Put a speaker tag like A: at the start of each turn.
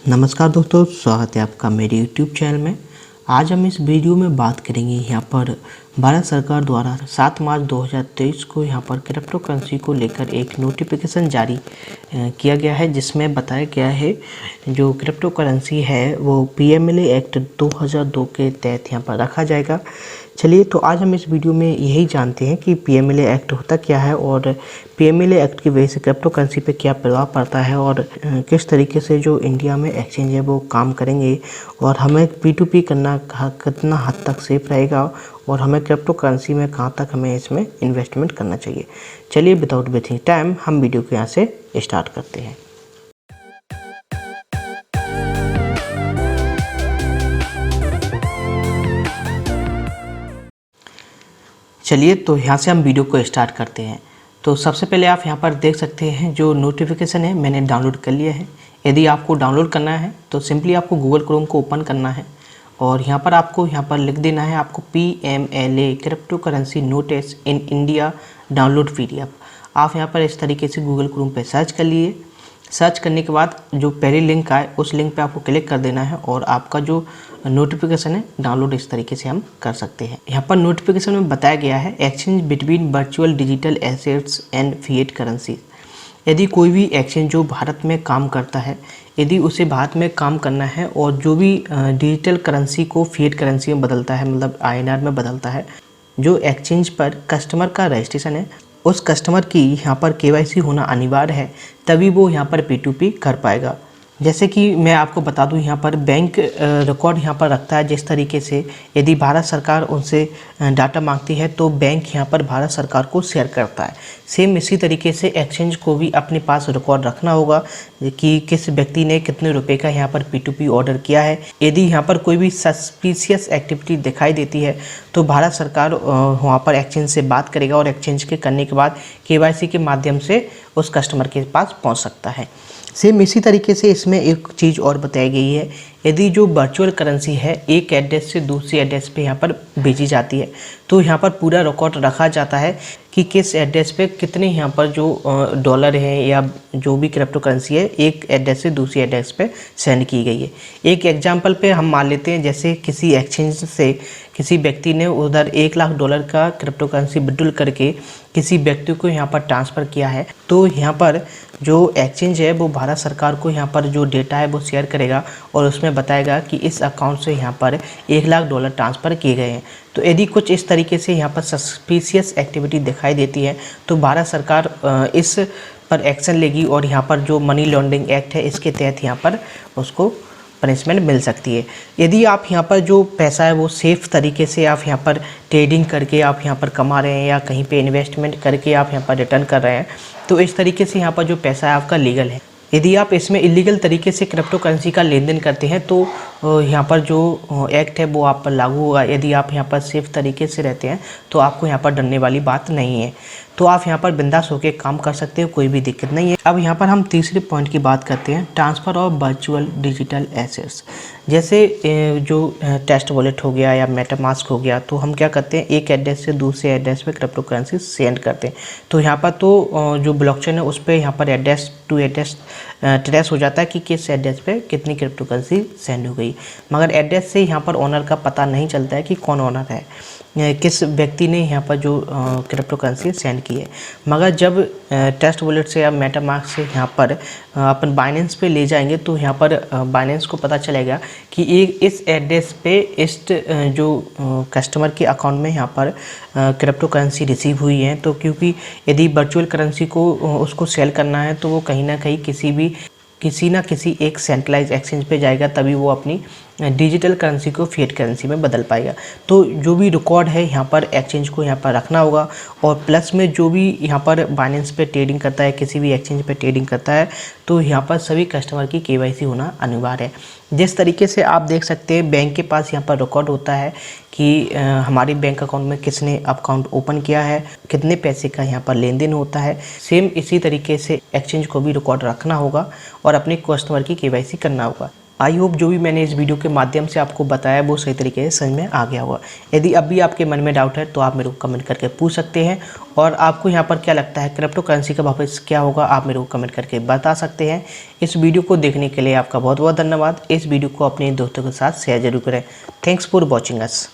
A: नमस्कार दोस्तों, स्वागत है आपका मेरे YouTube चैनल में। आज हम इस वीडियो में बात करेंगे यहाँ पर भारत सरकार द्वारा 7 मार्च 2023 को यहाँ पर क्रिप्टो करेंसी को लेकर एक नोटिफिकेशन जारी किया गया है, जिसमें बताया गया है जो क्रिप्टो करेंसी है वो PMLA एक्ट 2002 के तहत यहाँ पर रखा जाएगा। चलिए, तो आज हम इस वीडियो में यही जानते हैं कि PMLA एक्ट होता क्या है और PMLA एक्ट की वजह से क्रिप्टो करेंसी पे क्या प्रभाव पड़ता है और किस तरीके से जो इंडिया में एक्सचेंज है वो काम करेंगे और हमें P2P करना कितना हद तक सेफ रहेगा और हमें क्रिप्टो करेंसी में कहाँ तक हमें इसमें इन्वेस्टमेंट करना चाहिए। चलिए, विदाउट वेस्टिंग टाइम हम वीडियो को यहाँ से स्टार्ट करते हैं। चलिए, तो यहाँ से हम वीडियो को स्टार्ट करते हैं। तो सबसे पहले आप यहाँ पर देख सकते हैं जो नोटिफिकेशन है मैंने डाउनलोड कर लिया है। यदि आपको डाउनलोड करना है तो सिंपली आपको गूगल क्रोम को ओपन करना है और यहाँ पर आपको लिख देना है आपको PMLA crypto currency notice in India download PDF। आप यहाँ पर इस तरीके से गूगल क्रोम पे सर्च कर लिए। सर्च करने के बाद जो पहली लिंक आए उस लिंक पे आपको क्लिक कर देना है और आपका जो नोटिफिकेशन है डाउनलोड इस तरीके से हम कर सकते हैं। यहाँ पर नोटिफिकेशन में बताया गया है exchange between virtual digital assets and fiat currency. यदि कोई भी एक्सचेंज जो भारत में काम करता है, यदि उसे भारत में काम करना है और जो भी डिजिटल करेंसी को फिएट करेंसी में बदलता है, मतलब INR में बदलता है, जो एक्सचेंज पर कस्टमर का रजिस्ट्रेशन है उस कस्टमर की यहाँ पर KYC होना अनिवार्य है, तभी वो यहाँ पर P2P कर पाएगा। जैसे कि मैं आपको बता दूं, यहाँ पर बैंक रिकॉर्ड यहाँ पर रखता है जिस तरीके से यदि भारत सरकार उनसे डाटा मांगती है तो बैंक यहाँ पर भारत सरकार को शेयर करता है। सेम इसी तरीके से एक्सचेंज को भी अपने पास रिकॉर्ड रखना होगा कि किस व्यक्ति ने कितने रुपए का यहाँ पर P2P ऑर्डर किया है। यदि यहाँ पर कोई भी सस्पिशियस एक्टिविटी दिखाई देती है तो भारत सरकार वहाँ पर एक्सचेंज से बात करेगा और एक्सचेंज के करने के बाद KYC के माध्यम से उस कस्टमर के पास पहुँच सकता है। सेम इसी तरीके से इसमें एक चीज़ और बताई गई है, यदि जो वर्चुअल करेंसी है एक एड्रेस से दूसरी एड्रेस पे यहाँ पर भेजी जाती है तो यहाँ पर पूरा रिकॉर्ड रखा जाता है कि किस एड्रेस पे कितने यहाँ पर जो डॉलर है या जो भी क्रिप्टो करेंसी है एक एड्रेस से दूसरी एड्रेस पे सेंड की गई है। एक एग्जांपल पे हम मान लेते हैं, जैसे किसी एक्सचेंज से किसी व्यक्ति ने उधर $1 लाख का क्रिप्टो करेंसी विड्रॉल करके किसी व्यक्ति को यहाँ पर ट्रांसफ़र किया है, तो यहाँ पर जो एक्सचेंज है वो भारत सरकार को यहाँ पर जो डेटा है वो शेयर करेगा और उसमें बताएगा कि इस अकाउंट से यहाँ पर $1 लाख ट्रांसफ़र किए गए हैं। तो यदि कुछ इस तरीके से यहाँ पर सस्पिशियस एक्टिविटी दिखाई देती है तो भारत सरकार इस पर एक्शन लेगी और यहाँ पर जो मनी लॉन्ड्रिंग एक्ट है इसके तहत यहाँ पर उसको पनिशमेंट मिल सकती है। यदि आप यहाँ पर जो पैसा है वो सेफ़ तरीके से आप यहाँ पर ट्रेडिंग करके आप यहाँ पर कमा रहे हैं या कहीं पे इन्वेस्टमेंट करके आप यहाँ पर रिटर्न कर रहे हैं तो इस तरीके से यहाँ पर जो पैसा है आपका लीगल है। यदि आप इसमें इलीगल तरीके से क्रिप्टो करेंसी का लेन देन करते हैं तो यहाँ पर जो एक्ट है वो आप पर लागू होगा। यदि आप यहाँ पर सेफ तरीके से रहते हैं तो आपको यहाँ पर डरने वाली बात नहीं है, तो आप यहाँ पर बिंदास होकर काम कर सकते हो, कोई भी दिक्कत नहीं है। अब यहाँ पर हम तीसरे पॉइंट की बात करते हैं, transfer of virtual digital assets. जैसे जो टेस्ट वॉलेट हो गया या मेटामास्क हो गया, तो हम क्या करते हैं एक एड्रेस से दूसरे एड्रेस पे क्रिप्टो करेंसी सेंड करते हैं। तो यहाँ पर तो जो ब्लॉकचेन है उस पर यहाँ पर एड्रेस टू एड्रेस ट्रेस हो जाता है कि किस एड्रेस पे कितनी क्रिप्टो करेंसी सेंड हो गई, मगर एड्रेस से यहाँ पर ओनर का पता नहीं चलता है कि कौन ओनर है, किस व्यक्ति ने यहाँ पर जो क्रिप्टो करेंसी सेंड की है। मगर जब टेस्ट वॉलेट से या मेटामास्क से यहाँ पर अपन बाइनेंस पे ले जाएंगे तो यहाँ पर बाइनेंस को पता चलेगा कि इस एड्रेस पे इस जो कस्टमर के अकाउंट में यहाँ पर क्रिप्टो करेंसी रिसीव हुई है। तो क्योंकि यदि वर्चुअल करेंसी को उसको सेल करना है तो वो कहीं ना कहीं किसी ना किसी एक सेंट्रलाइज एक्सचेंज पे जाएगा, तभी वो अपनी डिजिटल करेंसी को फिएट करेंसी में बदल पाएगा। तो जो भी रिकॉर्ड है यहाँ पर एक्सचेंज को यहाँ पर रखना होगा और प्लस में जो भी यहाँ पर बाइनेंस पे ट्रेडिंग करता है, किसी भी एक्सचेंज पे ट्रेडिंग करता है, तो यहाँ पर सभी कस्टमर की KYC होना अनिवार्य है। जिस तरीके से आप देख सकते हैं बैंक के पास यहाँ पर रिकॉर्ड होता है कि हमारे बैंक अकाउंट में किसने अकाउंट ओपन किया है, कितने पैसे का यहाँ पर लेन देन होता है। सेम इसी तरीके से एक्सचेंज को भी रिकॉर्ड रखना होगा और अपने कस्टमर की KYC करना होगा। आई होप जो भी मैंने इस वीडियो के माध्यम से आपको बताया वो सही तरीके से समझ में आ गया होगा। यदि अब भी आपके मन में डाउट है तो आप मेरे को कमेंट करके पूछ सकते हैं, और आपको यहाँ पर क्या लगता है क्रिप्टो करेंसी का भविष्य क्या होगा, आप मेरे को कमेंट करके बता सकते हैं। इस वीडियो को देखने के लिए आपका बहुत बहुत धन्यवाद। इस वीडियो को अपने दोस्तों के साथ शेयर जरूर करें। Thanks for watching us.